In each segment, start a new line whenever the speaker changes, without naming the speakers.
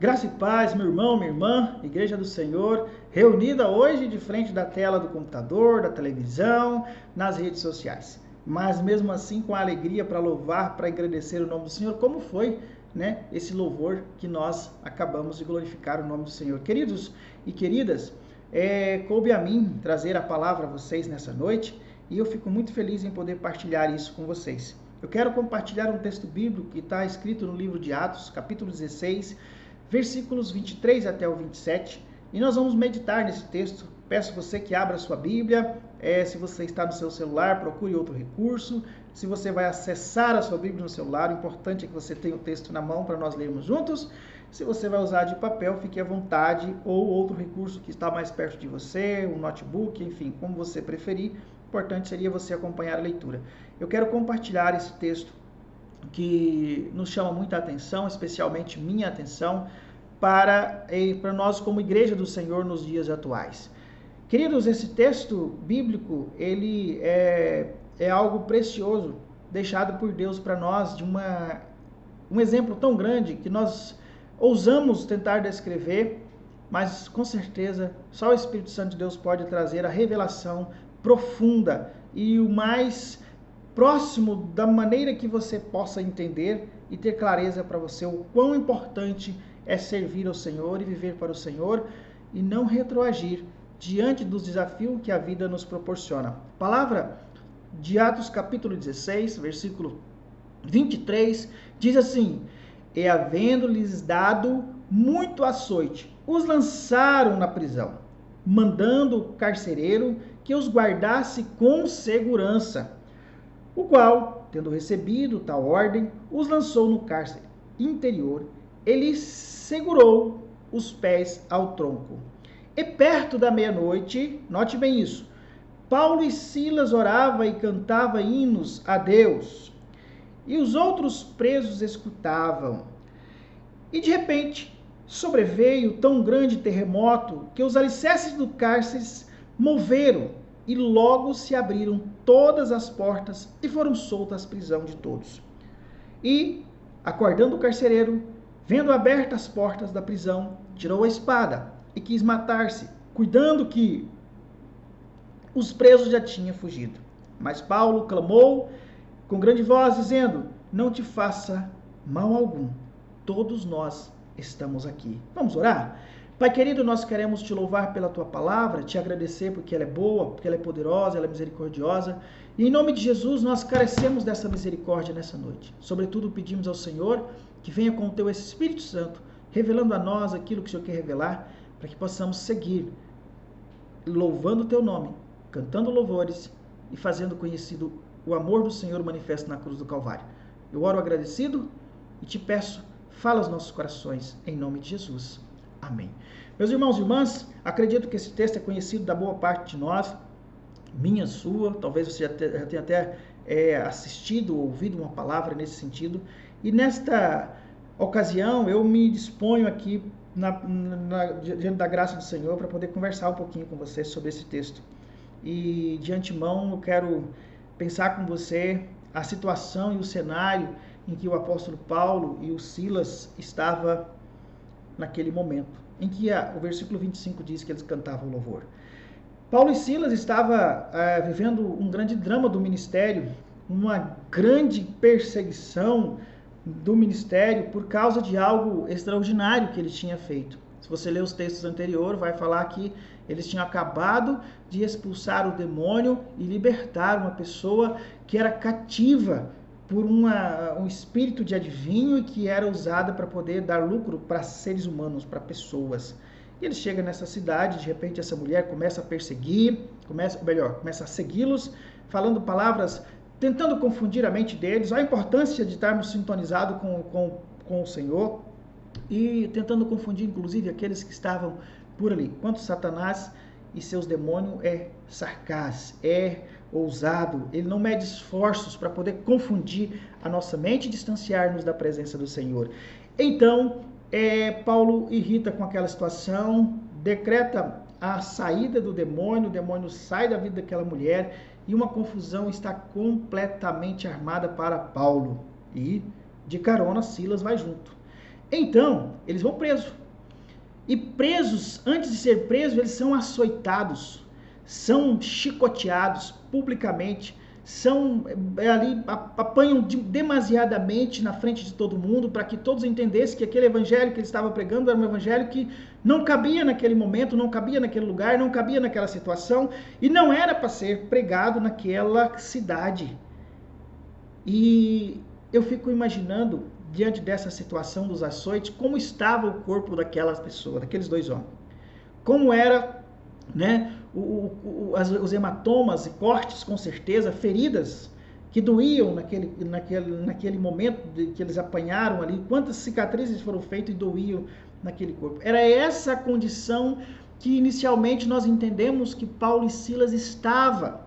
Graça e paz, meu irmão, minha irmã, Igreja do Senhor, reunida hoje de frente da tela do computador, da televisão, nas redes sociais. Mas mesmo assim com alegria para louvar, para agradecer o nome do Senhor, como foi, né, esse louvor que nós acabamos de glorificar o nome do Senhor. Queridos e queridas, coube a mim trazer a palavra a vocês nessa noite e eu fico muito feliz em poder partilhar isso com vocês. Eu quero compartilhar um texto bíblico que está escrito no livro de Atos, capítulo 16, versículos 23 até o 27, e nós vamos meditar nesse texto. Peço você que abra a sua Bíblia, se você está no seu celular, procure outro recurso. Se você vai acessar a sua Bíblia no celular, o importante é que você tenha o texto na mão para nós lermos juntos. Se você vai usar de papel, fique à vontade, ou outro recurso que está mais perto de você, um notebook, enfim, como você preferir. O importante seria você acompanhar a leitura. Eu quero compartilhar esse texto que nos chama muita atenção, especialmente minha atenção, para nós como Igreja do Senhor nos dias atuais. Queridos, esse texto bíblico, ele é algo precioso, deixado por Deus para nós, de um exemplo tão grande que nós ousamos tentar descrever, mas com certeza só o Espírito Santo de Deus pode trazer a revelação profunda e o mais próximo da maneira que você possa entender e ter clareza para você o quão importante é servir ao Senhor e viver para o Senhor e não retroagir diante dos desafios que a vida nos proporciona. Palavra de Atos capítulo 16, versículo 23, diz assim: "E havendo-lhes dado muito açoite, os lançaram na prisão, mandando o carcereiro que os guardasse com segurança, o qual, tendo recebido tal ordem, os lançou no cárcere interior e lhes segurou os pés ao tronco. E perto da meia-noite, note bem isso, Paulo e Silas orava e cantava hinos a Deus, e os outros presos escutavam. E de repente, sobreveio tão grande terremoto que os alicerces do cárcere moveram, e logo se abriram todas as portas e foram soltas a prisão de todos. E, acordando o carcereiro, vendo abertas as portas da prisão, tirou a espada e quis matar-se, cuidando que os presos já tinham fugido. Mas Paulo clamou com grande voz, dizendo: não te faça mal algum, todos nós estamos aqui. Vamos orar? Pai querido, nós queremos te louvar pela tua palavra, te agradecer porque ela é boa, porque ela é poderosa, ela é misericordiosa. E em nome de Jesus, nós carecemos dessa misericórdia nessa noite. Sobretudo, pedimos ao Senhor que venha com o teu Espírito Santo, revelando a nós aquilo que o Senhor quer revelar, para que possamos seguir louvando o teu nome, cantando louvores e fazendo conhecido o amor do Senhor manifesto na cruz do Calvário. Eu oro agradecido e te peço, fala aos nossos corações, em nome de Jesus. Amém. Meus irmãos e irmãs, acredito que esse texto é conhecido da boa parte de nós, minha, sua, talvez você já tenha até assistido ou ouvido uma palavra nesse sentido, e nesta ocasião eu me disponho aqui diante da graça do Senhor para poder conversar um pouquinho com você sobre esse texto. E de antemão eu quero pensar com você a situação e o cenário em que o apóstolo Paulo e o Silas estavam naquele momento, em que o versículo 25 diz que eles cantavam louvor. Paulo e Silas estavam vivendo um grande drama do ministério, uma grande perseguição do ministério por causa de algo extraordinário que eles tinham feito. Se você ler os textos anteriores, vai falar que eles tinham acabado de expulsar o demônio e libertar uma pessoa que era cativa por um espírito de adivinho e que era usada para poder dar lucro para seres humanos, para pessoas. E ele chega nessa cidade, de repente essa mulher começa a perseguir, começa a segui-los, falando palavras, tentando confundir a mente deles, a importância de estarmos sintonizados com o Senhor e tentando confundir inclusive aqueles que estavam por ali. Quanto Satanás e seus demônios é sarcaz, é ousado, ele não mede esforços para poder confundir a nossa mente e distanciar-nos da presença do Senhor. Então, Paulo irrita com aquela situação, decreta a saída do demônio, o demônio sai da vida daquela mulher e uma confusão está completamente armada para Paulo. E de carona, Silas vai junto. Então, eles vão presos. E presos, antes de ser presos, eles são açoitados, são chicoteados publicamente, são ali, apanham demasiadamente na frente de todo mundo, para que todos entendessem que aquele evangelho que ele estava pregando era um evangelho que não cabia naquele momento, não cabia naquele lugar, não cabia naquela situação, e não era para ser pregado naquela cidade. E eu fico imaginando, diante dessa situação dos açoites, como estava o corpo daquelas pessoas, daqueles dois homens. Como era, né, os hematomas e cortes, com certeza, feridas que doíam naquele momento que eles apanharam ali, quantas cicatrizes foram feitas e doíam naquele corpo. Era essa a condição que inicialmente nós entendemos que Paulo e Silas estavam.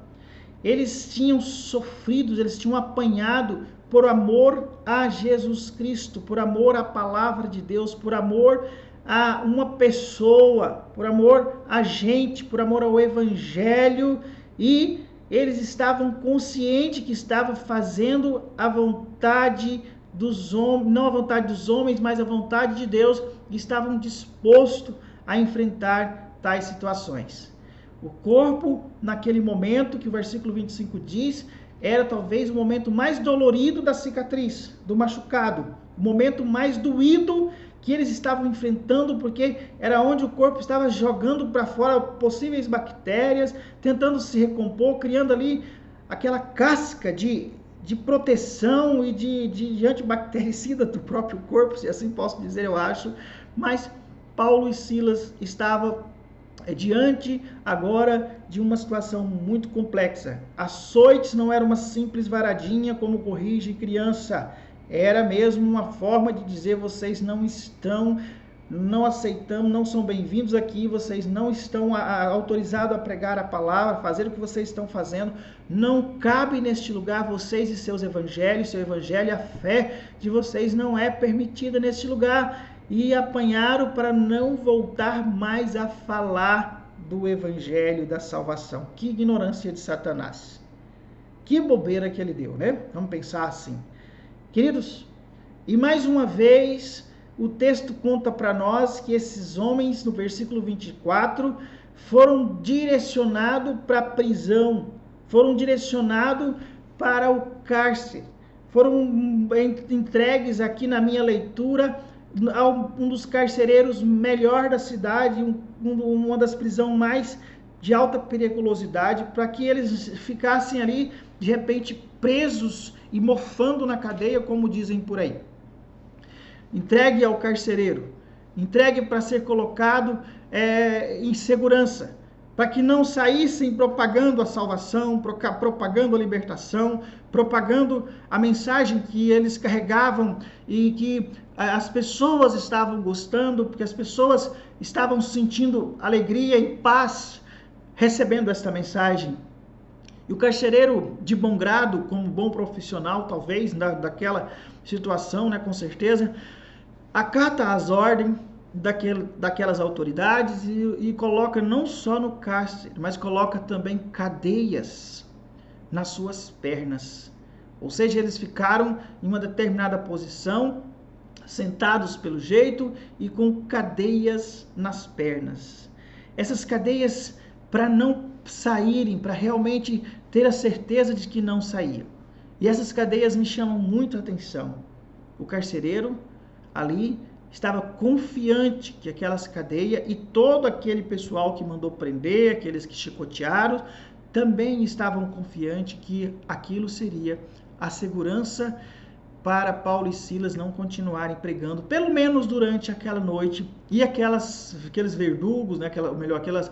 Eles tinham sofrido, eles tinham apanhado por amor a Jesus Cristo, por amor à palavra de Deus, por amor a uma pessoa, por amor a gente, por amor ao evangelho, e eles estavam conscientes que estavam fazendo a vontade dos homens, não a vontade dos homens, mas a vontade de Deus, e estavam dispostos a enfrentar tais situações. O corpo, naquele momento que o versículo 25 diz, era talvez o momento mais dolorido da cicatriz, do machucado, o momento mais doído que eles estavam enfrentando, porque era onde o corpo estava jogando para fora possíveis bactérias, tentando se recompor, criando ali aquela casca de proteção e de antibactericida do próprio corpo, se assim posso dizer, eu acho. Mas Paulo e Silas estavam diante agora de uma situação muito complexa. Açoites não era uma simples varadinha como corrige criança, era mesmo uma forma de dizer: vocês não estão, não aceitamos, não são bem-vindos aqui, vocês não estão autorizados a pregar a palavra, fazer o que vocês estão fazendo, não cabe neste lugar vocês e seus evangelhos, seu evangelho, a fé de vocês não é permitida neste lugar. E apanharam para não voltar mais a falar do evangelho da salvação. Que ignorância de Satanás. Que bobeira que ele deu, né? Vamos pensar assim. Queridos, e mais uma vez o texto conta para nós que esses homens, no versículo 24, foram direcionados para a prisão, foram direcionados para o cárcere, foram entregues aqui na minha leitura a um dos carcereiros melhor da cidade, uma das prisões mais de alta periculosidade, para que eles ficassem ali, de repente, presos e mofando na cadeia, como dizem por aí. Entregue ao carcereiro, entregue para ser colocado em segurança, para que não saíssem propagando a salvação, propagando a libertação, propagando a mensagem que eles carregavam e que as pessoas estavam gostando, porque as pessoas estavam sentindo alegria e paz recebendo esta mensagem. E o carcereiro, de bom grado, como bom profissional, talvez, daquela situação, né, com certeza, acata as ordens daquelas autoridades e coloca não só no cárcere, mas coloca também cadeias nas suas pernas. Ou seja, eles ficaram em uma determinada posição, sentados pelo jeito e com cadeias nas pernas. Essas cadeias para não saírem, para realmente ter a certeza de que não saíam. E essas cadeias me chamam muito a atenção. O carcereiro ali estava confiante que aquelas cadeias e todo aquele pessoal que mandou prender, aqueles que chicotearam, também estavam confiantes que aquilo seria a segurança para Paulo e Silas não continuarem pregando, pelo menos durante aquela noite, e aqueles verdugos, né, aquelas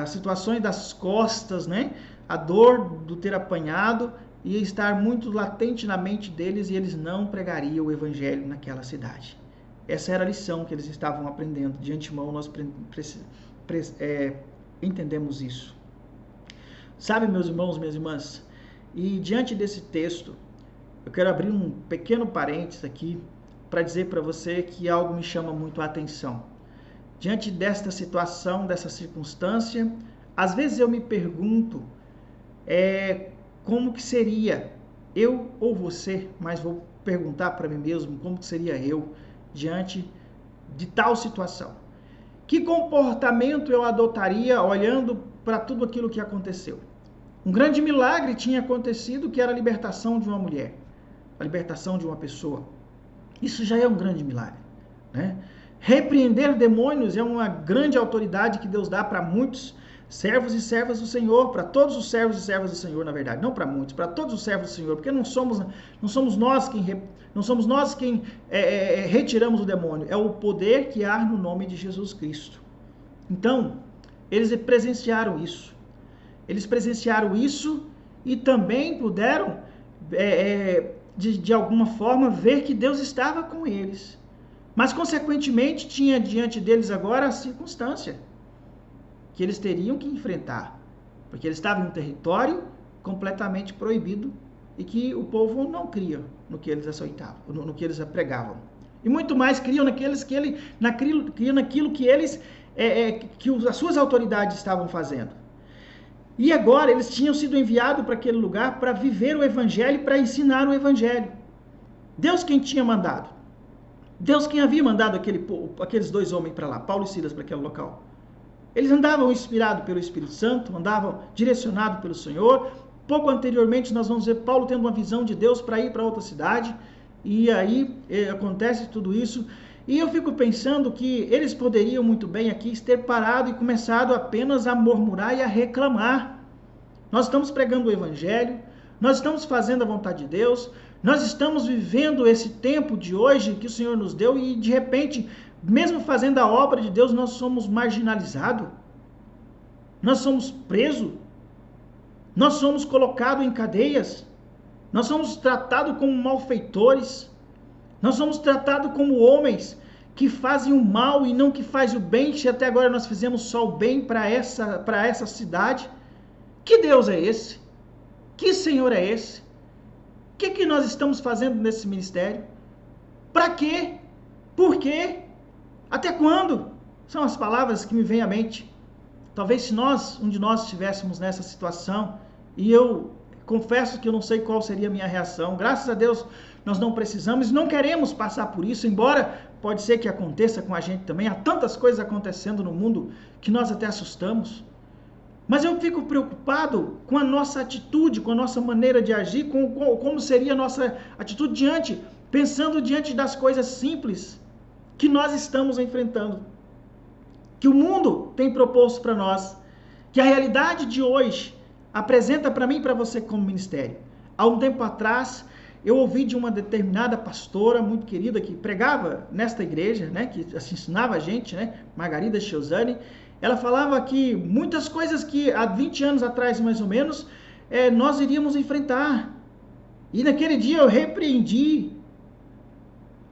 situações das costas, né, a dor do ter apanhado, ia estar muito latente na mente deles e eles não pregariam o evangelho naquela cidade. Essa era a lição que eles estavam aprendendo. De antemão nós entendemos isso. Sabe, meus irmãos, minhas irmãs, e diante desse texto, eu quero abrir um pequeno parênteses aqui para dizer para você que algo me chama muito a atenção. Diante desta situação, dessa circunstância, às vezes eu me pergunto como que seria eu ou você, mas vou perguntar para mim mesmo como que seria eu diante de tal situação? Que comportamento eu adotaria olhando para tudo aquilo que aconteceu? Um grande milagre tinha acontecido, que era a libertação de uma mulher, a libertação de uma pessoa. Isso já é um grande milagre, né? Repreender demônios é uma grande autoridade que Deus dá para muitos servos e servas do Senhor, para todos os servos e servas do Senhor, na verdade, não para muitos, para todos os servos do Senhor, porque não somos nós quem retiramos o demônio, é o poder que há no nome de Jesus Cristo. Então, eles presenciaram isso. Eles presenciaram isso e também puderam, de alguma forma, ver que Deus estava com eles. Mas, consequentemente, tinha diante deles agora a circunstância que eles teriam que enfrentar, porque eles estavam em um território completamente proibido e que o povo não cria no que eles aceitavam, no que eles pregavam. E muito mais criam naquilo que eles, que as suas autoridades estavam fazendo. E agora eles tinham sido enviados para aquele lugar para viver o evangelho, para ensinar o evangelho. Deus quem tinha mandado. Deus quem havia mandado aqueles dois homens para lá, Paulo e Silas, para aquele local. Eles andavam inspirados pelo Espírito Santo, andavam direcionados pelo Senhor. Pouco anteriormente nós vamos ver Paulo tendo uma visão de Deus para ir para outra cidade. E aí acontece tudo isso. E eu fico pensando que eles poderiam muito bem aqui ter parado e começado apenas a murmurar e a reclamar. Nós estamos pregando o Evangelho, nós estamos fazendo a vontade de Deus, nós estamos vivendo esse tempo de hoje que o Senhor nos deu e de repente, mesmo fazendo a obra de Deus, nós somos marginalizados, nós somos presos, nós somos colocados em cadeias, nós somos tratados como malfeitores, nós somos tratados como homens que fazem o mal e não que fazem o bem, se até agora nós fizemos só o bem para essa cidade. Que Deus é esse? Que Senhor é esse? O que nós estamos fazendo nesse ministério? Para quê? Por quê? Até quando? São as palavras que me vêm à mente. Talvez se um de nós estivéssemos nessa situação, e eu confesso que eu não sei qual seria a minha reação. Graças a Deus nós não precisamos, não queremos passar por isso, embora pode ser que aconteça com a gente também. Há tantas coisas acontecendo no mundo que nós até assustamos. Mas eu fico preocupado com a nossa atitude, com a nossa maneira de agir, como seria a nossa atitude pensando diante das coisas simples que nós estamos enfrentando, que o mundo tem proposto para nós, que a realidade de hoje apresenta para mim e para você como ministério. Há um tempo atrás, eu ouvi de uma determinada pastora muito querida que pregava nesta igreja, né, que assim, ensinava a gente, né, Margarida Chiozani. Ela falava que muitas coisas que há 20 anos atrás, mais ou menos, nós iríamos enfrentar. E naquele dia eu repreendi,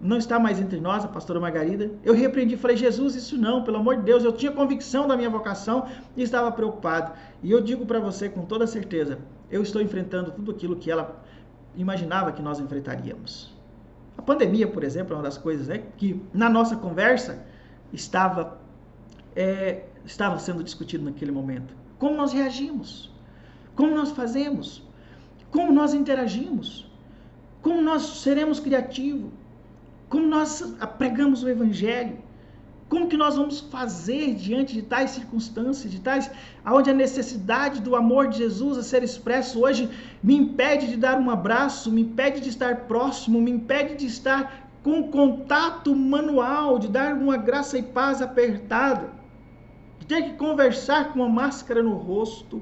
não está mais entre nós, a pastora Margarida, eu repreendi, falei, Jesus, isso não, pelo amor de Deus, eu tinha convicção da minha vocação e estava preocupado. E eu digo para você com toda certeza, eu estou enfrentando tudo aquilo que ela imaginava que nós enfrentaríamos. A pandemia, por exemplo, é uma das coisas, né, que na nossa conversa estava sendo discutido naquele momento. Como nós reagimos? Como nós fazemos? Como nós interagimos? Como nós seremos criativos? Como nós pregamos o Evangelho? Como que nós vamos fazer diante de tais circunstâncias, onde a necessidade do amor de Jesus a ser expresso hoje me impede de dar um abraço, me impede de estar próximo, me impede de estar com contato manual, de dar uma graça e paz apertada, de ter que conversar com uma máscara no rosto,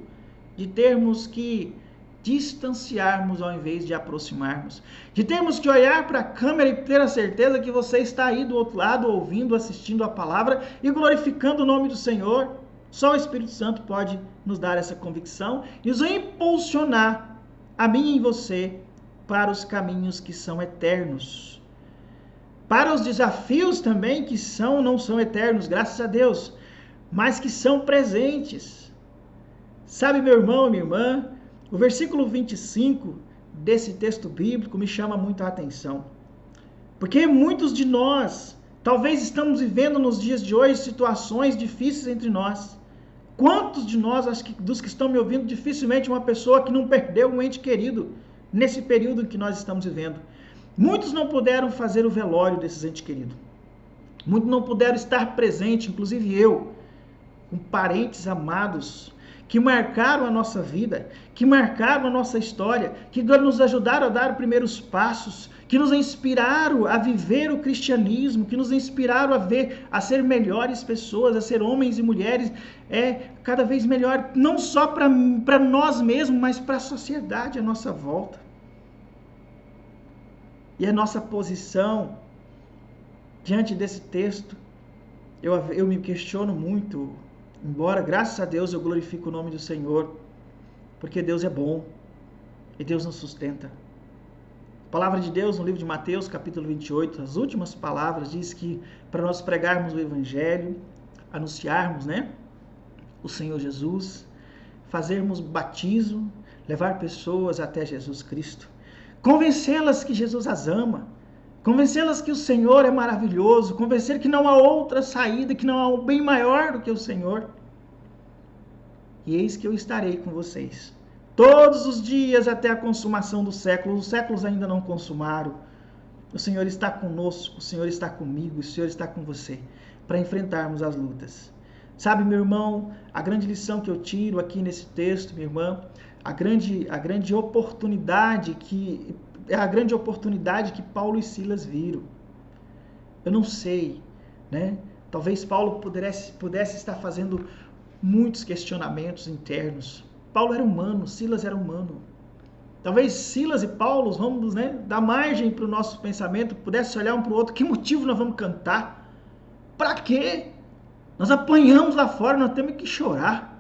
de termos que distanciarmos ao invés de aproximarmos, de termos que olhar para a câmera e ter a certeza que você está aí do outro lado, ouvindo, assistindo a palavra e glorificando o nome do Senhor. Só o Espírito Santo pode nos dar essa convicção e nos impulsionar, a mim e você, para os caminhos que são eternos. Para os desafios também que não são eternos, graças a Deus, mas que são presentes. Sabe, meu irmão e minha irmã, o versículo 25 desse texto bíblico me chama muito a atenção. Porque muitos de nós, talvez estamos vivendo nos dias de hoje situações difíceis entre nós. Quantos de nós, acho que dos que estão me ouvindo, dificilmente uma pessoa que não perdeu um ente querido nesse período em que nós estamos vivendo. Muitos não puderam fazer o velório desses entes queridos. Muitos não puderam estar presentes, inclusive eu, com parentes amados, que marcaram a nossa vida, que marcaram a nossa história, que nos ajudaram a dar os primeiros passos, que nos inspiraram a viver o cristianismo, que nos inspiraram a ser melhores pessoas, a ser homens e mulheres cada vez melhor, não só para nós mesmos, mas para a sociedade à nossa volta. E a nossa posição diante desse texto, eu me questiono muito, embora, graças a Deus, eu glorifico o nome do Senhor, porque Deus é bom e Deus nos sustenta. A palavra de Deus no livro de Mateus, capítulo 28, as últimas palavras, diz que para nós pregarmos o Evangelho, anunciarmos, o Senhor Jesus, fazermos batismo, levar pessoas até Jesus Cristo, convencê-las que Jesus as ama, convencê-las que o Senhor é maravilhoso, convencer que não há outra saída, que não há um bem maior do que o Senhor. E eis que eu estarei com vocês todos os dias até a consumação dos séculos. Os séculos ainda não consumaram. O Senhor está conosco, o Senhor está comigo, o Senhor está com você, para enfrentarmos as lutas. Sabe, meu irmão, a grande lição que eu tiro aqui nesse texto, minha irmã, a grande oportunidade que Paulo e Silas viram. Eu não sei, Talvez Paulo pudesse estar fazendo muitos questionamentos internos. Paulo era humano, Silas era humano. Talvez Silas e Paulo, vamos dar margem para o nosso pensamento, pudesse olhar um para o outro. Que motivo nós vamos cantar? Para quê? Nós apanhamos lá fora, nós temos que chorar.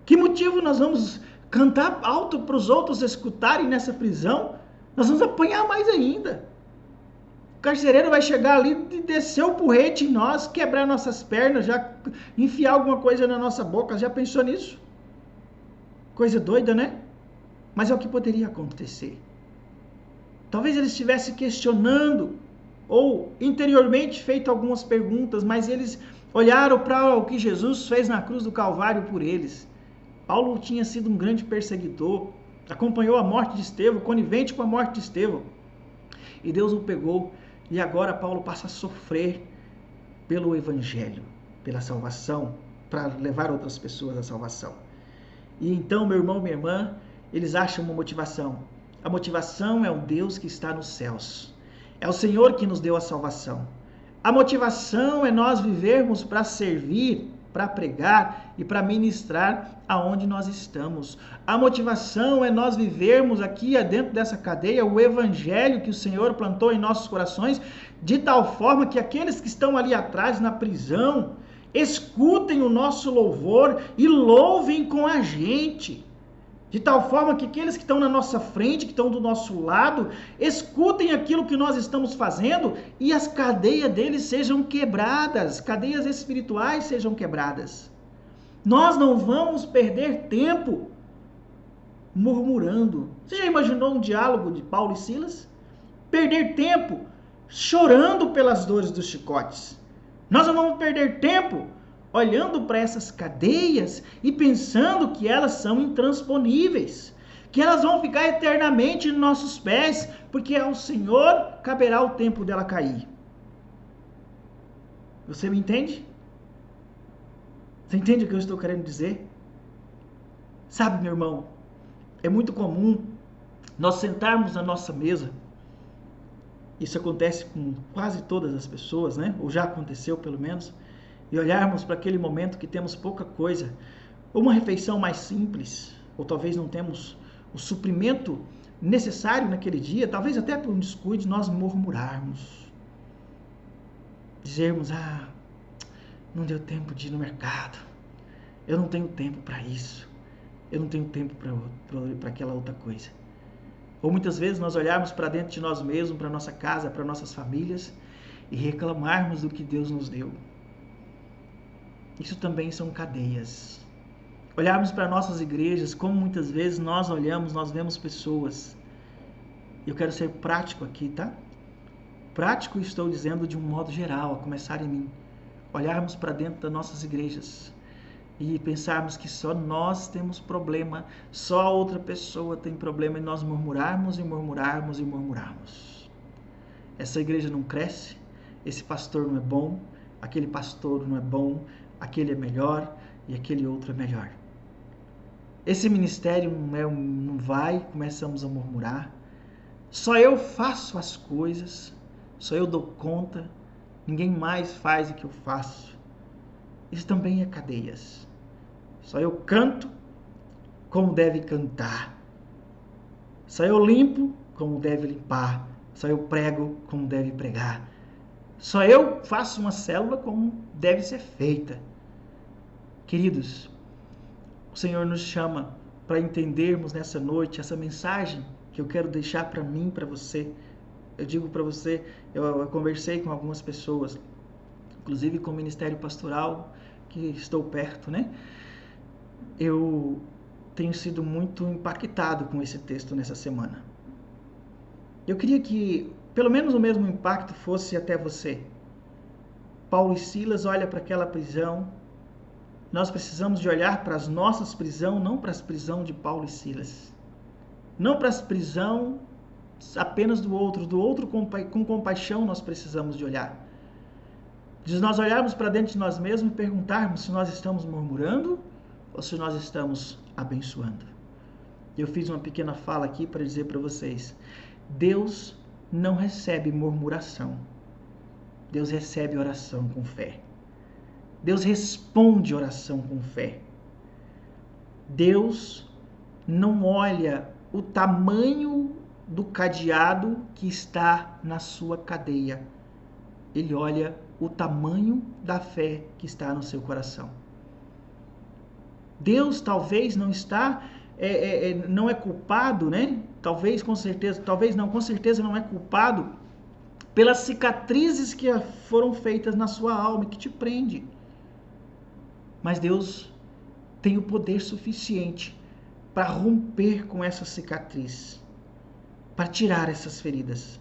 Que motivo nós vamos cantar alto para os outros escutarem nessa prisão? Nós vamos apanhar mais ainda. O carcereiro vai chegar ali e descer o porrete em nós, quebrar nossas pernas, já enfiar alguma coisa na nossa boca. Já pensou nisso? Coisa doida, Mas é o que poderia acontecer. Talvez eles estivessem questionando ou interiormente feito algumas perguntas, mas eles olharam para o que Jesus fez na cruz do Calvário por eles. Paulo tinha sido um grande perseguidor, acompanhou a morte de Estevão, conivente com a morte de Estevão. E Deus o pegou, e agora Paulo passa a sofrer pelo Evangelho, pela salvação, para levar outras pessoas à salvação. E então, meu irmão, minha irmã, eles acham uma motivação. A motivação é o Deus que está nos céus. É o Senhor que nos deu a salvação. A motivação é nós vivermos para servir, para pregar e para ministrar aonde nós estamos. A motivação é nós vivermos aqui dentro dessa cadeia o Evangelho que o Senhor plantou em nossos corações, de tal forma que aqueles que estão ali atrás na prisão escutem o nosso louvor e louvem com a gente. De tal forma que aqueles que estão na nossa frente, que estão do nosso lado, escutem aquilo que nós estamos fazendo e as cadeias deles sejam quebradas, cadeias espirituais sejam quebradas. Nós não vamos perder tempo murmurando. Você já imaginou um diálogo de Paulo e Silas? Perder tempo chorando pelas dores dos chicotes. Nós não vamos perder tempo olhando para essas cadeias e pensando que elas são intransponíveis, que elas vão ficar eternamente em nossos pés, porque ao Senhor caberá o tempo dela cair. Você me entende? Você entende o que eu estou querendo dizer? Sabe, meu irmão, é muito comum nós sentarmos na nossa mesa. Isso acontece com quase todas as pessoas, Ou já aconteceu, pelo menos. E olharmos para aquele momento que temos pouca coisa, ou uma refeição mais simples, ou talvez não temos o suprimento necessário naquele dia, talvez até por um descuido, nós murmurarmos. Dizermos, não deu tempo de ir no mercado, eu não tenho tempo para isso, eu não tenho tempo para aquela outra coisa. Ou muitas vezes nós olharmos para dentro de nós mesmos, para nossa casa, para nossas famílias, e reclamarmos do que Deus nos deu. Isso também são cadeias. Olharmos para nossas igrejas, como muitas vezes nós olhamos, nós vemos pessoas. Eu quero ser prático aqui, tá? Prático estou dizendo de um modo geral, a começar em mim. Olharmos para dentro das nossas igrejas e pensarmos que só nós temos problema, só a outra pessoa tem problema, e nós murmurarmos e murmurarmos e murmurarmos. Essa igreja não cresce, esse pastor não é bom, aquele pastor não é bom, aquele é melhor e aquele outro é melhor. Esse ministério não vai, começamos a murmurar. Só eu faço as coisas, só eu dou conta, ninguém mais faz o que eu faço. Isso também é cadeias. Só eu canto como deve cantar. Só eu limpo como deve limpar. Só eu prego como deve pregar. Só eu faço uma célula como deve ser feita. Queridos, o Senhor nos chama para entendermos nessa noite essa mensagem que eu quero deixar para mim, para você. Eu digo para você, eu conversei com algumas pessoas, inclusive com o Ministério Pastoral, que estou perto, né? Eu tenho sido muito impactado com esse texto nessa semana. Eu queria que pelo menos o mesmo impacto fosse até você. Paulo e Silas olham para aquela prisão. Nós precisamos de olhar para as nossas prisões, não para as prisões de Paulo e Silas. Não para as prisões apenas do outro com compaixão nós precisamos de olhar. De nós olharmos para dentro de nós mesmos e perguntarmos se nós estamos murmurando ou se nós estamos abençoando. Eu fiz uma pequena fala aqui para dizer para vocês, Deus não recebe murmuração. Deus recebe oração com fé. Deus responde oração com fé. Deus não olha o tamanho do cadeado que está na sua cadeia. Ele olha o tamanho da fé que está no seu coração. Deus talvez não está, não é culpado, né? Talvez, com certeza não é culpado pelas cicatrizes que foram feitas na sua alma e que te prende. Mas Deus tem o poder suficiente para romper com essa cicatriz, para tirar essas feridas,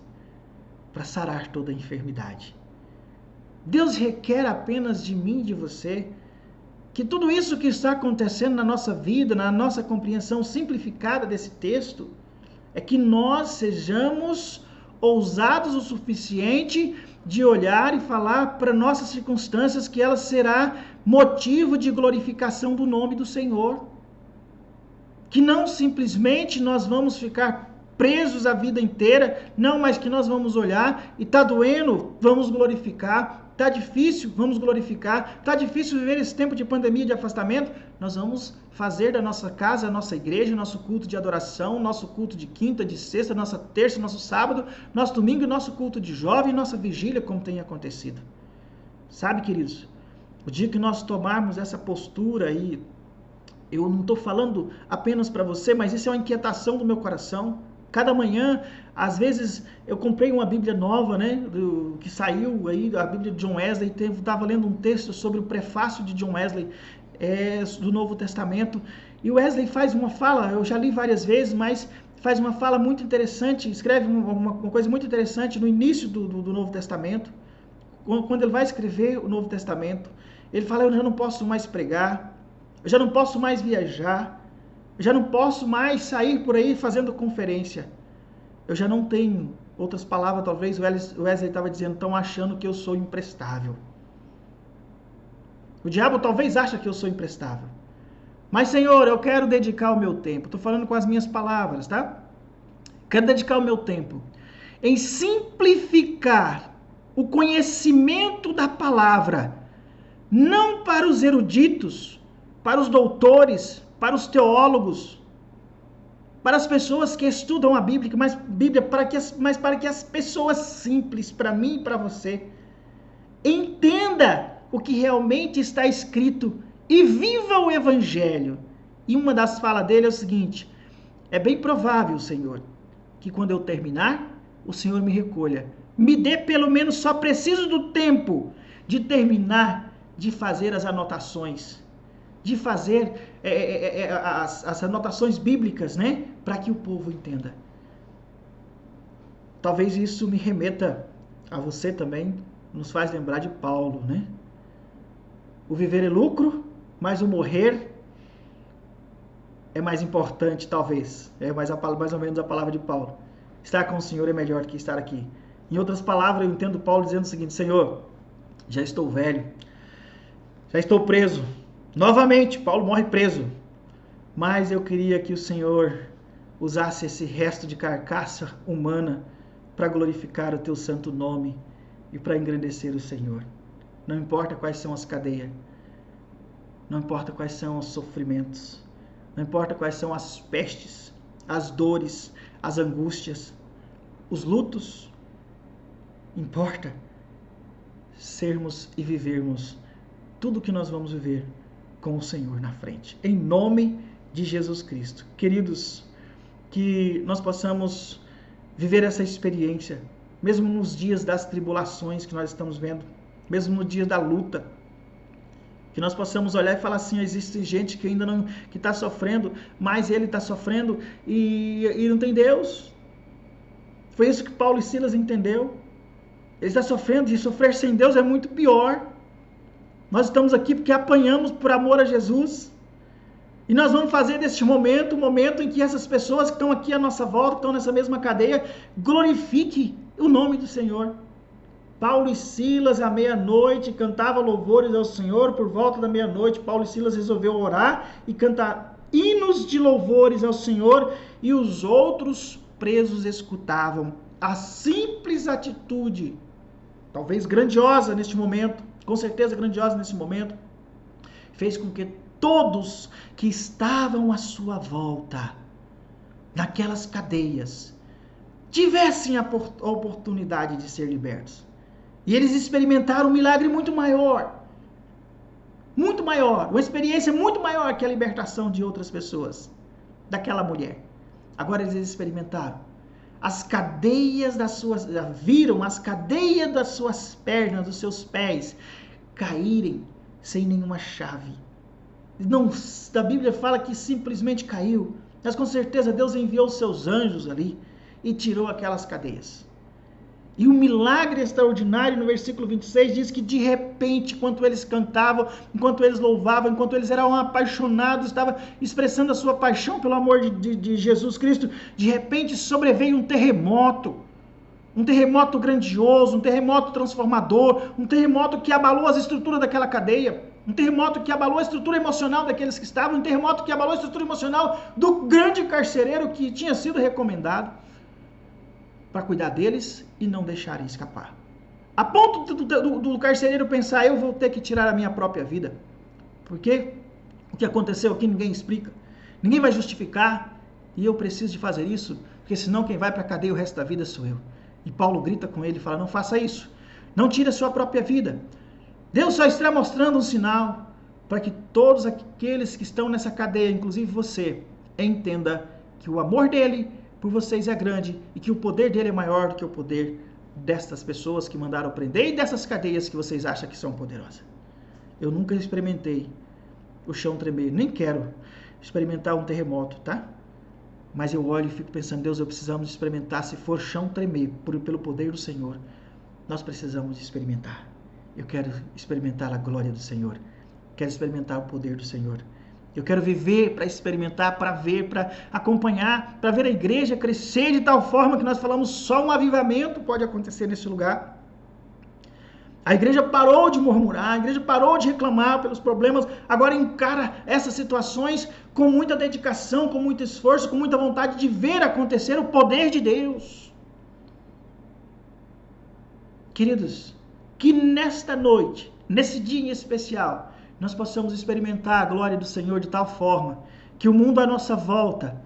para sarar toda a enfermidade. Deus requer apenas de mim e de você que tudo isso que está acontecendo na nossa vida, na nossa compreensão simplificada desse texto, é que nós sejamos ousados o suficiente de olhar e falar para nossas circunstâncias que ela será motivo de glorificação do nome do Senhor. Que não simplesmente nós vamos ficar presos a vida inteira, não, mas que nós vamos olhar e está doendo, vamos glorificar. Está difícil, vamos glorificar. Está difícil viver esse tempo de pandemia, de afastamento. Nós vamos fazer da nossa casa, a nossa igreja, nosso culto de adoração, nosso culto de quinta, de sexta, nossa terça, nosso sábado, nosso domingo e nosso culto de jovem, nossa vigília, como tem acontecido. Sabe, queridos, o dia que nós tomarmos essa postura aí, eu não estou falando apenas para você, mas isso é uma inquietação do meu coração. Cada manhã, às vezes, eu comprei uma Bíblia nova, né, que saiu aí, a Bíblia de John Wesley, estava lendo um texto sobre o prefácio de John Wesley, do Novo Testamento, e Wesley faz uma fala, eu já li várias vezes, mas faz uma fala muito interessante, escreve uma coisa muito interessante no início do Novo Testamento, quando ele vai escrever o Novo Testamento, ele fala, eu já não posso mais pregar, eu já não posso mais viajar, eu já não posso mais sair por aí fazendo conferência. Eu já não tenho, outras palavras, talvez o Wesley estava dizendo, estão achando que eu sou imprestável. O diabo talvez ache que eu sou imprestável. Mas, Senhor, eu quero dedicar o meu tempo. Estou falando com as minhas palavras, tá? Quero dedicar o meu tempo em simplificar o conhecimento da palavra, não para os eruditos, para os doutores, para os teólogos, para as pessoas que estudam a Bíblia, mas para que as pessoas simples, para mim e para você, entenda o que realmente está escrito e viva o Evangelho. E uma das falas dele é o seguinte, é bem provável, Senhor, que quando eu terminar, o Senhor me recolha. Me dê pelo menos, só preciso do tempo de terminar de fazer as anotações, de fazer as anotações bíblicas, né? Para que o povo entenda. Talvez isso me remeta a você também, nos faz lembrar de Paulo, né? O viver é lucro, mas o morrer é mais importante, talvez. É mais ou menos a palavra de Paulo. Estar com o Senhor é melhor do que estar aqui. Em outras palavras, eu entendo Paulo dizendo o seguinte, Senhor, já estou velho, já estou preso. Novamente, Paulo morre preso. Mas eu queria que o Senhor usasse esse resto de carcaça humana para glorificar o teu santo nome e para engrandecer o Senhor. Não importa quais são as cadeias, não importa quais são os sofrimentos, não importa quais são as pestes, as dores, as angústias, os lutos, importa sermos e vivermos tudo o que nós vamos viver com o Senhor na frente, em nome de Jesus Cristo. Queridos, que nós possamos viver essa experiência, mesmo nos dias das tribulações que nós estamos vendo, mesmo no dia da luta, que nós possamos olhar e falar assim, existe gente que ainda não, que está sofrendo, mas ele está sofrendo e não tem Deus. Foi isso que Paulo e Silas entendeu. Ele está sofrendo, e sofrer sem Deus é muito pior. Nós estamos aqui porque apanhamos por amor a Jesus. E nós vamos fazer deste momento um momento em que essas pessoas que estão aqui à nossa volta, que estão nessa mesma cadeia, glorifiquem o nome do Senhor. Paulo e Silas, à meia-noite, cantavam louvores ao Senhor. Por volta da meia-noite, Paulo e Silas resolveu orar e cantar hinos de louvores ao Senhor. E os outros presos escutavam. A simples atitude, talvez grandiosa neste momento, com certeza grandiosa nesse momento, fez com que todos que estavam à sua volta, naquelas cadeias, tivessem a oportunidade de ser libertos. E eles experimentaram um milagre muito maior, uma experiência muito maior que a libertação de outras pessoas, daquela mulher. Agora eles experimentaram as cadeias das suas, viram as cadeias das suas pernas, dos seus pés, caírem sem nenhuma chave. Não, a Bíblia fala que simplesmente caiu, mas com certeza Deus enviou os seus anjos ali e tirou aquelas cadeias. E o milagre extraordinário no versículo 26 diz que de repente, enquanto eles cantavam, enquanto eles louvavam, enquanto eles eram apaixonados, estavam expressando a sua paixão pelo amor de Jesus Cristo, de repente sobreveio um terremoto grandioso, um terremoto transformador, um terremoto que abalou as estruturas daquela cadeia, um terremoto que abalou a estrutura emocional daqueles que estavam, um terremoto que abalou a estrutura emocional do grande carcereiro que tinha sido recomendado para cuidar deles e não deixarem escapar. A ponto do carcereiro pensar, eu vou ter que tirar a minha própria vida. Porque o que aconteceu aqui ninguém explica, ninguém vai justificar, e eu preciso de fazer isso, porque senão quem vai para a cadeia o resto da vida sou eu. E Paulo grita com ele e fala, não faça isso, não tire a sua própria vida. Deus só está mostrando um sinal para que todos aqueles que estão nessa cadeia, inclusive você, entenda que o amor dele por vocês é grande e que o poder dele é maior do que o poder destas pessoas que mandaram prender e dessas cadeias que vocês acham que são poderosas. Eu nunca experimentei o chão tremer, nem quero experimentar um terremoto, tá? Mas eu olho e fico pensando, Deus, eu precisamos experimentar, se for chão tremer pelo poder do Senhor, nós precisamos experimentar. Eu quero experimentar a glória do Senhor, quero experimentar o poder do Senhor. Eu quero viver para experimentar, para ver, para acompanhar, para ver a igreja crescer de tal forma que nós falamos só um avivamento pode acontecer nesse lugar. A igreja parou de murmurar, a igreja parou de reclamar pelos problemas, agora encara essas situações com muita dedicação, com muito esforço, com muita vontade de ver acontecer o poder de Deus. Queridos, que nesta noite, nesse dia em especial, nós possamos experimentar a glória do Senhor de tal forma que o mundo à nossa volta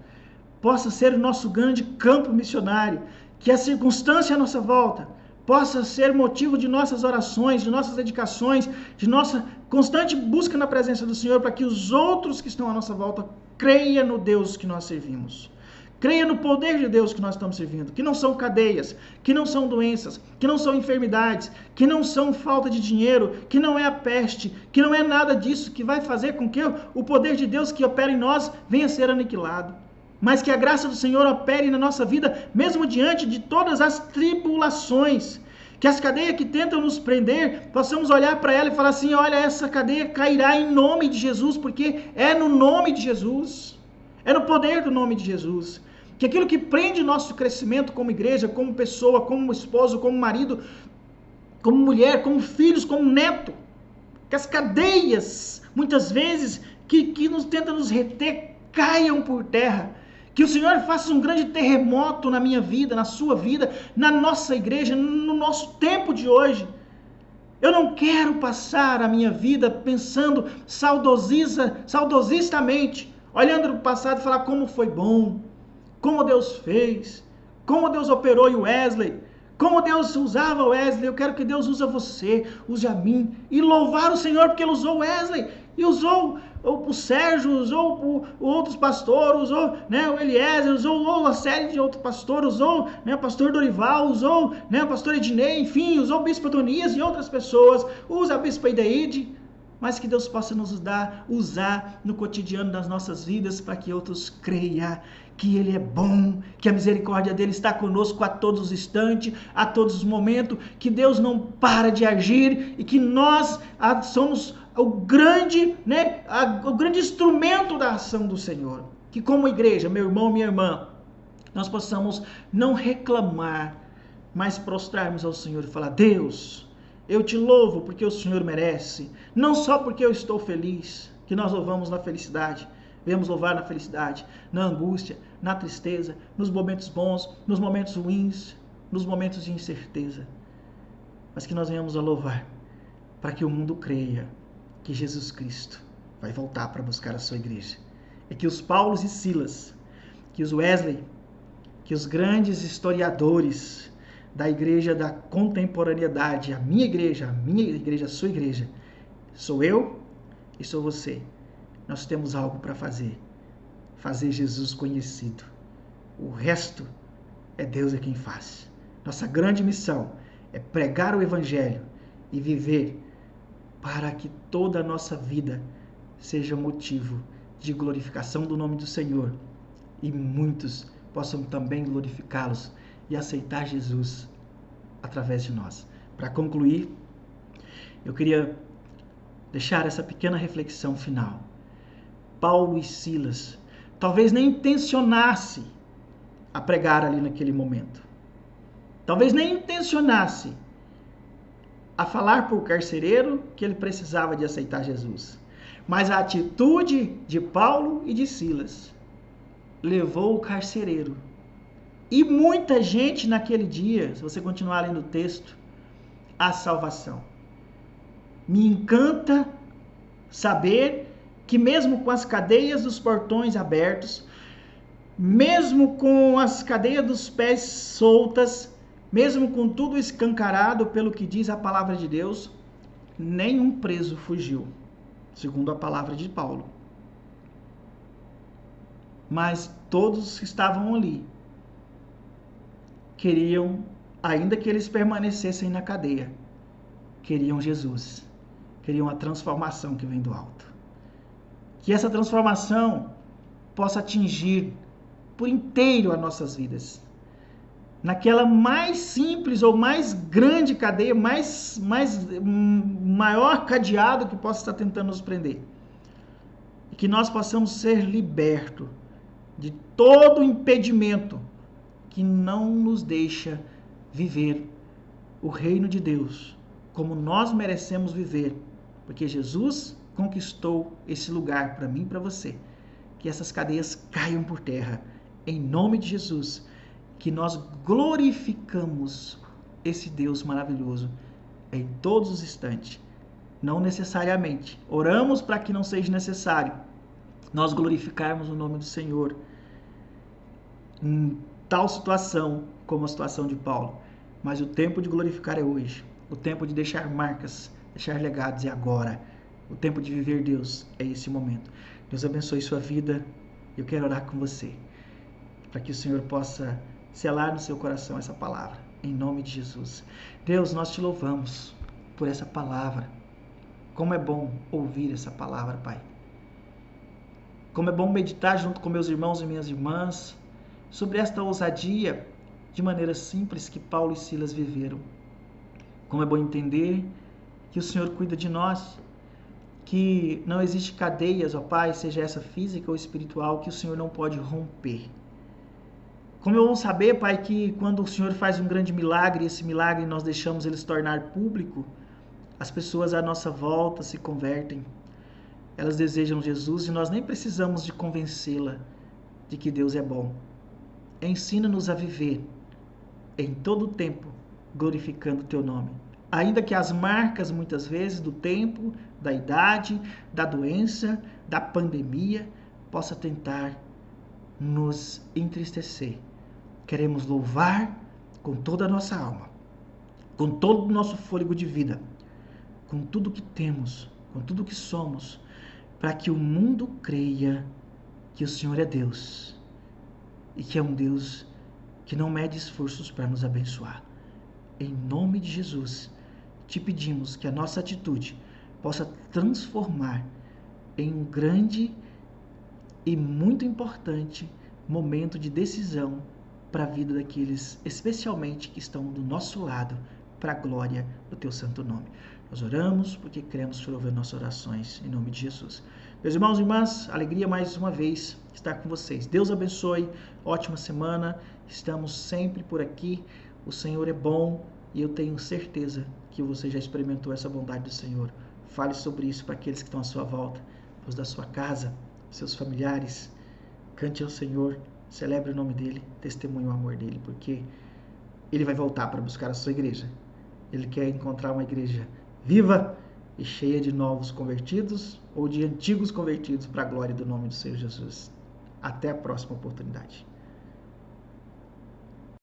possa ser o nosso grande campo missionário, que a circunstância à nossa volta possa ser motivo de nossas orações, de nossas dedicações, de nossa constante busca na presença do Senhor, para que os outros que estão à nossa volta creiam no Deus que nós servimos. Creia no poder de Deus que nós estamos servindo, que não são cadeias, que não são doenças, que não são enfermidades, que não são falta de dinheiro, que não é a peste, que não é nada disso que vai fazer com que o poder de Deus que opera em nós venha a ser aniquilado. Mas que a graça do Senhor opere na nossa vida, mesmo diante de todas as tribulações. Que as cadeias que tentam nos prender, possamos olhar para ela e falar assim, olha, essa cadeia cairá em nome de Jesus, porque é no nome de Jesus, é no poder do nome de Jesus. Que aquilo que prende nosso crescimento como igreja, como pessoa, como esposo, como marido, como mulher, como filhos, como neto. Que as cadeias, muitas vezes, que nos tentam nos reter, caiam por terra. Que o Senhor faça um grande terremoto na minha vida, na sua vida, na nossa igreja, no nosso tempo de hoje. Eu não quero passar a minha vida pensando saudosistamente, olhando para o passado e falar como foi bom, como Deus fez, como Deus operou em Wesley, como Deus usava Wesley. Eu quero que Deus use você, use a mim, e louvar o Senhor porque Ele usou Wesley, e usou o Sérgio, usou outros pastores, usou, né, o Eliezer, usou uma série de outros pastores, usou, né, o pastor Dorival, usou, né, o pastor Ednei, enfim, usou o bispo Adonias e outras pessoas, usa a bispa Ideide, mas que Deus possa nos usar no cotidiano das nossas vidas para que outros creiam que Ele é bom, que a misericórdia dEle está conosco a todos os instantes, a todos os momentos, que Deus não para de agir e que nós somos o grande instrumento da ação do Senhor. Que como igreja, meu irmão, minha irmã, nós possamos não reclamar, mas prostrarmos ao Senhor e falar: Deus, eu te louvo porque o Senhor merece, não só porque eu estou feliz, que nós louvamos na felicidade, devemos louvar na felicidade, na angústia, na tristeza, nos momentos bons, nos momentos ruins, nos momentos de incerteza, mas que nós venhamos a louvar para que o mundo creia que Jesus Cristo vai voltar para buscar a sua igreja. E que os Paulos e Silas, que os Wesley, que os grandes historiadores da igreja da contemporaneidade, a minha igreja, a sua igreja, sou eu e sou você. Nós temos algo para fazer. Fazer Jesus conhecido. O resto é Deus quem faz. Nossa grande missão é pregar o Evangelho e viver para que toda a nossa vida seja motivo de glorificação do nome do Senhor e muitos possam também glorificá-los e aceitar Jesus através de nós. Para concluir, eu queria deixar essa pequena reflexão final. Paulo e Silas talvez nem intencionasse a pregar ali naquele momento. Talvez nem intencionasse a falar para o carcereiro que ele precisava de aceitar Jesus. Mas a atitude de Paulo e de Silas levou o carcereiro e muita gente naquele dia, se você continuar lendo o texto, à salvação. Me encanta saber que mesmo com as cadeias dos portões abertos, mesmo com as cadeias dos pés soltas, mesmo com tudo escancarado pelo que diz a palavra de Deus, nenhum preso fugiu, segundo a palavra de Paulo. Mas todos que estavam ali queriam, ainda que eles permanecessem na cadeia, queriam Jesus, queriam a transformação que vem do alto. Que essa transformação possa atingir por inteiro as nossas vidas. Naquela mais simples ou mais grande cadeia, maior cadeado que possa estar tentando nos prender. E que nós possamos ser libertos de todo impedimento que não nos deixa viver o reino de Deus como nós merecemos viver, porque Jesus conquistou esse lugar para mim e para você. Que essas cadeias caiam por terra, em nome de Jesus, que nós glorificamos esse Deus maravilhoso em todos os instantes, não necessariamente. Oramos para que não seja necessário nós glorificarmos o nome do Senhor em tal situação como a situação de Paulo, mas o tempo de glorificar é hoje, o tempo de deixar marcas, deixar legados é agora, o tempo de viver Deus é esse momento. Deus abençoe sua vida. Eu quero orar com você, para que o Senhor possa selar no seu coração essa palavra, em nome de Jesus. Deus, nós te louvamos por essa palavra. Como é bom ouvir essa palavra, Pai. Como é bom meditar junto com meus irmãos e minhas irmãs sobre esta ousadia de maneira simples que Paulo e Silas viveram. Como é bom entender que o Senhor cuida de nós, que não existe cadeias, ó Pai, seja essa física ou espiritual, que o Senhor não pode romper. Como eu vou saber, Pai, que quando o Senhor faz um grande milagre, esse milagre nós deixamos ele se tornar público, as pessoas à nossa volta se convertem. Elas desejam Jesus e nós nem precisamos de convencê-la de que Deus é bom. Ensina-nos a viver em todo o tempo glorificando o teu nome. Ainda que as marcas, muitas vezes, do tempo, da idade, da doença, da pandemia, possa tentar nos entristecer. Queremos louvar com toda a nossa alma, com todo o nosso fôlego de vida, com tudo que temos, com tudo que somos, para que o mundo creia que o Senhor é Deus e que é um Deus que não mede esforços para nos abençoar. Em nome de Jesus, te pedimos que a nossa atitude possa transformar em um grande e muito importante momento de decisão para a vida daqueles, especialmente, que estão do nosso lado, para a glória do teu santo nome. Nós oramos porque queremos te ouvir nossas orações, em nome de Jesus. Meus irmãos e irmãs, alegria mais uma vez estar com vocês. Deus abençoe, ótima semana, estamos sempre por aqui, o Senhor é bom e eu tenho certeza que você já experimentou essa bondade do Senhor. Fale sobre isso para aqueles que estão à sua volta, os da sua casa, seus familiares. Cante ao Senhor, celebre o nome dEle, testemunhe o amor dEle, porque Ele vai voltar para buscar a sua igreja. Ele quer encontrar uma igreja viva e cheia de novos convertidos ou de antigos convertidos para a glória do nome do Senhor Jesus. Até a próxima oportunidade.